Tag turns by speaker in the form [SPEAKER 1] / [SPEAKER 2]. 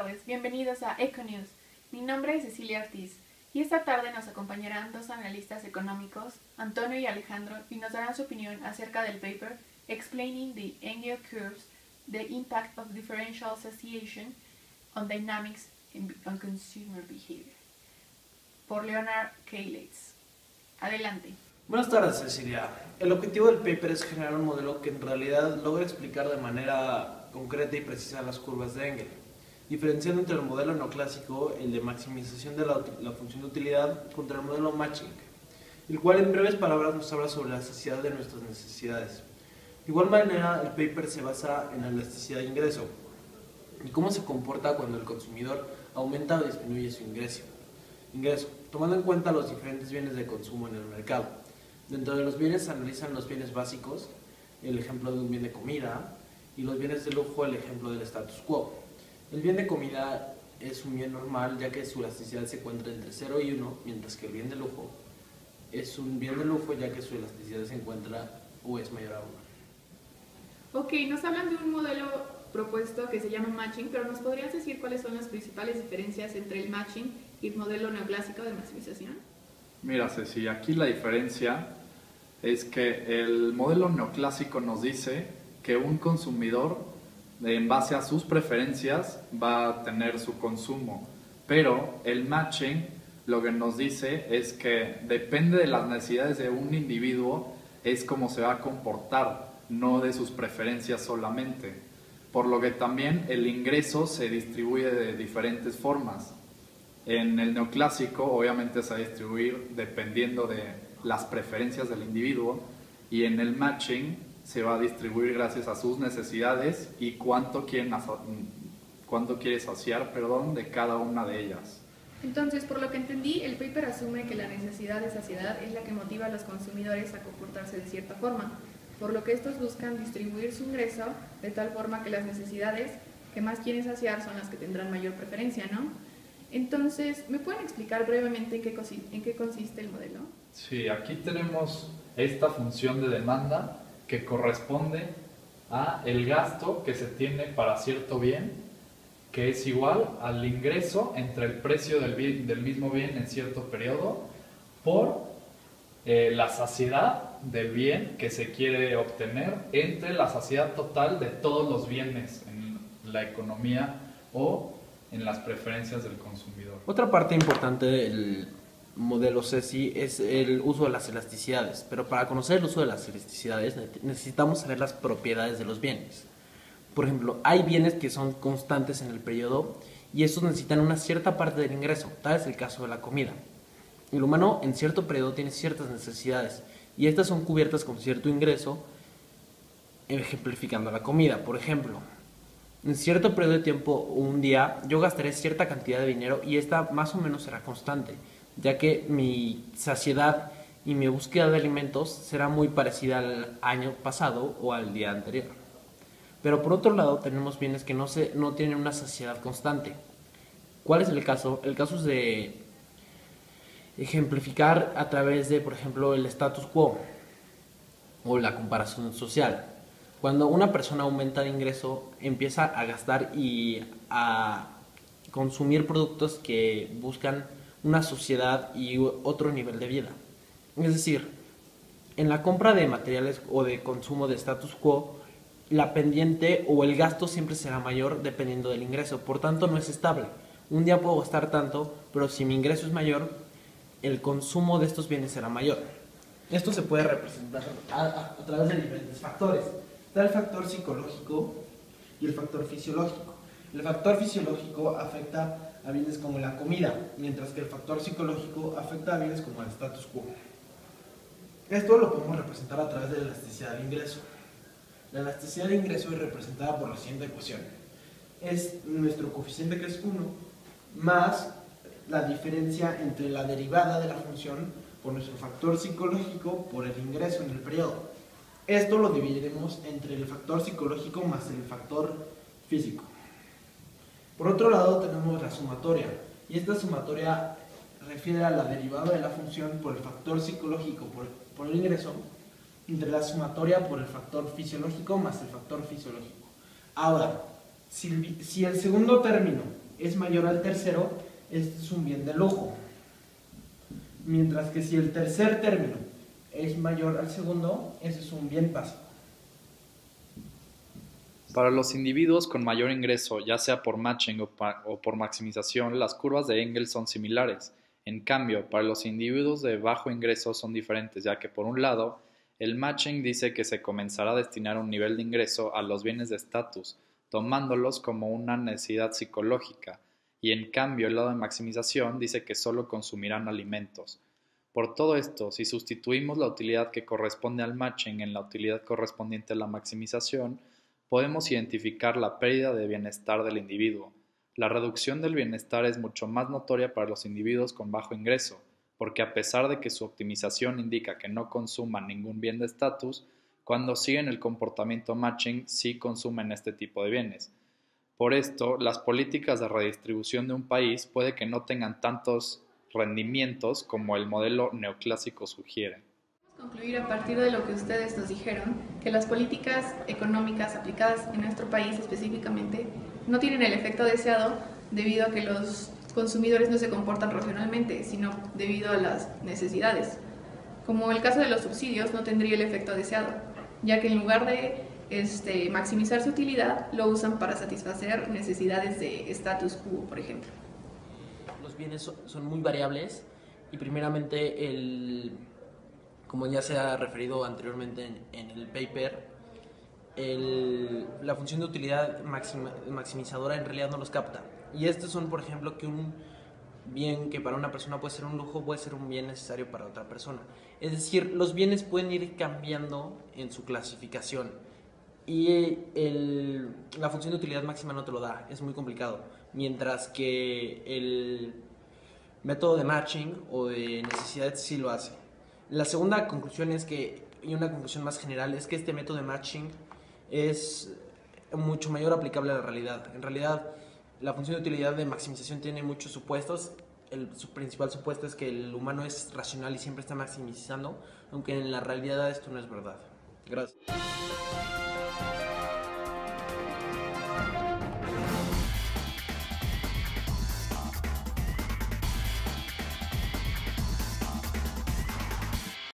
[SPEAKER 1] tardes, bienvenidos a Econews. Mi nombre es Cecilia Ortiz y esta tarde nos acompañarán dos analistas económicos, Antonio y Alejandro, y nos darán su opinión acerca del paper Explaining the Engel Curves, the Impact of Differential Association on Dynamics on Consumer Behavior, por Leonard K. Leitz. Adelante.
[SPEAKER 2] Buenas tardes, Cecilia. El objetivo del paper es generar un modelo que en realidad logre explicar de manera concreta y precisa las curvas de Engel, diferenciando entre el modelo neoclásico, el de maximización de la función de utilidad, contra el modelo matching, el cual en breves palabras nos habla sobre la saciedad de nuestras necesidades. De igual manera, el paper se basa en la elasticidad de ingreso y cómo se comporta cuando el consumidor aumenta o disminuye su ingreso, tomando en cuenta los diferentes bienes de consumo en el mercado. Dentro de los bienes se analizan los bienes básicos, el ejemplo de un bien de comida, y los bienes de lujo, el ejemplo del status quo. El bien de comida es un bien normal, ya que su elasticidad se encuentra entre 0 y 1, mientras que el bien de lujo es un bien de lujo, ya que su elasticidad se encuentra o es mayor a 1.
[SPEAKER 1] Ok, nos hablan de un modelo propuesto que se llama matching, pero ¿nos podrías decir cuáles son las principales diferencias entre el matching y el modelo neoclásico de maximización?
[SPEAKER 3] Mira, Ceci, aquí la diferencia es que el modelo neoclásico nos dice que un consumidor, en base a sus preferencias, va a tener su consumo, pero el matching lo que nos dice es que depende de las necesidades de un individuo, es cómo se va a comportar, no de sus preferencias solamente, por lo que también el ingreso se distribuye de diferentes formas. En el neoclásico obviamente se va a distribuir dependiendo de las preferencias del individuo, y en el matching se va a distribuir gracias a sus necesidades y cuánto quiere saciar, de cada una de ellas.
[SPEAKER 1] Entonces, por lo que entendí, el paper asume que la necesidad de saciedad es la que motiva a los consumidores a comportarse de cierta forma, por lo que estos buscan distribuir su ingreso de tal forma que las necesidades que más quieren saciar son las que tendrán mayor preferencia, ¿no? Entonces, ¿me pueden explicar brevemente en qué consiste el modelo?
[SPEAKER 3] Sí, aquí tenemos esta función de demanda que corresponde a el gasto que se tiene para cierto bien, que es igual al ingreso entre el precio del mismo bien en cierto periodo por la saciedad del bien que se quiere obtener entre la saciedad total de todos los bienes en la economía o en las preferencias del consumidor.
[SPEAKER 2] Otra parte importante del modelo CECI es el uso de las elasticidades, pero para conocer el uso de las elasticidades necesitamos saber las propiedades de los bienes. Por ejemplo, hay bienes que son constantes en el periodo y estos necesitan una cierta parte del ingreso, tal es el caso de la comida. El humano en cierto periodo tiene ciertas necesidades y estas son cubiertas con cierto ingreso, ejemplificando la comida. Por ejemplo, en cierto periodo de tiempo, un día, yo gastaré cierta cantidad de dinero y esta más o menos será constante, ya que mi saciedad y mi búsqueda de alimentos será muy parecida al año pasado o al día anterior. Pero por otro lado, tenemos bienes que no tienen una saciedad constante. ¿Cuál es el caso? El caso es de ejemplificar a través de, por ejemplo, el status quo o la comparación social. Cuando una persona aumenta de ingreso, empieza a gastar y a consumir productos que buscan una sociedad y otro nivel de vida. Es decir, en la compra de materiales o de consumo de status quo, la pendiente o el gasto siempre será mayor dependiendo del ingreso, por tanto no es estable. Un día puedo gastar tanto, pero si mi ingreso es mayor, el consumo de estos bienes será mayor. Esto se puede representar a través de diferentes factores. Está el factor psicológico y el factor fisiológico. El factor fisiológico afecta a bienes como la comida, mientras que el factor psicológico afecta a bienes como el status quo. Esto lo podemos representar a través de la elasticidad de ingreso. La elasticidad de ingreso es representada por la siguiente ecuación. Es nuestro coeficiente, que es 1, más la diferencia entre la derivada de la función por nuestro factor psicológico por el ingreso en el periodo. Esto lo dividiremos entre el factor psicológico más el factor físico. Por otro lado tenemos la sumatoria, y esta sumatoria refiere a la derivada de la función por el factor psicológico por el ingreso, entre la sumatoria por el factor fisiológico más el factor fisiológico. Ahora, si el segundo término es mayor al tercero, este es un bien de lujo. Mientras que si el tercer término es mayor al segundo, ese es un bien básico.
[SPEAKER 3] Para los individuos con mayor ingreso, ya sea por matching o por maximización, las curvas de Engels son similares. En cambio, para los individuos de bajo ingreso son diferentes, ya que por un lado, el matching dice que se comenzará a destinar un nivel de ingreso a los bienes de estatus, tomándolos como una necesidad psicológica, y en cambio el lado de maximización dice que solo consumirán alimentos. Por todo esto, si sustituimos la utilidad que corresponde al matching en la utilidad correspondiente a la maximización, podemos identificar la pérdida de bienestar del individuo. La reducción del bienestar es mucho más notoria para los individuos con bajo ingreso, porque a pesar de que su optimización indica que no consuman ningún bien de estatus, cuando siguen el comportamiento matching sí consumen este tipo de bienes. Por esto, las políticas de redistribución de un país puede que no tengan tantos rendimientos como el modelo neoclásico sugiere.
[SPEAKER 1] Concluir a partir de lo que ustedes nos dijeron, que las políticas económicas aplicadas en nuestro país específicamente no tienen el efecto deseado debido a que los consumidores no se comportan racionalmente, sino debido a las necesidades. Como el caso de los subsidios no tendría el efecto deseado, ya que en lugar de maximizar su utilidad, lo usan para satisfacer necesidades de status quo, por ejemplo.
[SPEAKER 2] Los bienes son muy variables y primeramente como ya se ha referido anteriormente en el paper, la función de utilidad maximizadora en realidad no los capta. Y estos son, por ejemplo, que un bien que para una persona puede ser un lujo, puede ser un bien necesario para otra persona. Es decir, los bienes pueden ir cambiando en su clasificación y la función de utilidad máxima no te lo da, es muy complicado. Mientras que el método de matching o de necesidad sí lo hace. La segunda conclusión y una conclusión más general, es que este método de matching es mucho mayor aplicable a la realidad. En realidad, la función de utilidad de maximización tiene muchos supuestos. Su principal supuesto es que el humano es racional y siempre está maximizando, aunque en la realidad esto no es verdad. Gracias.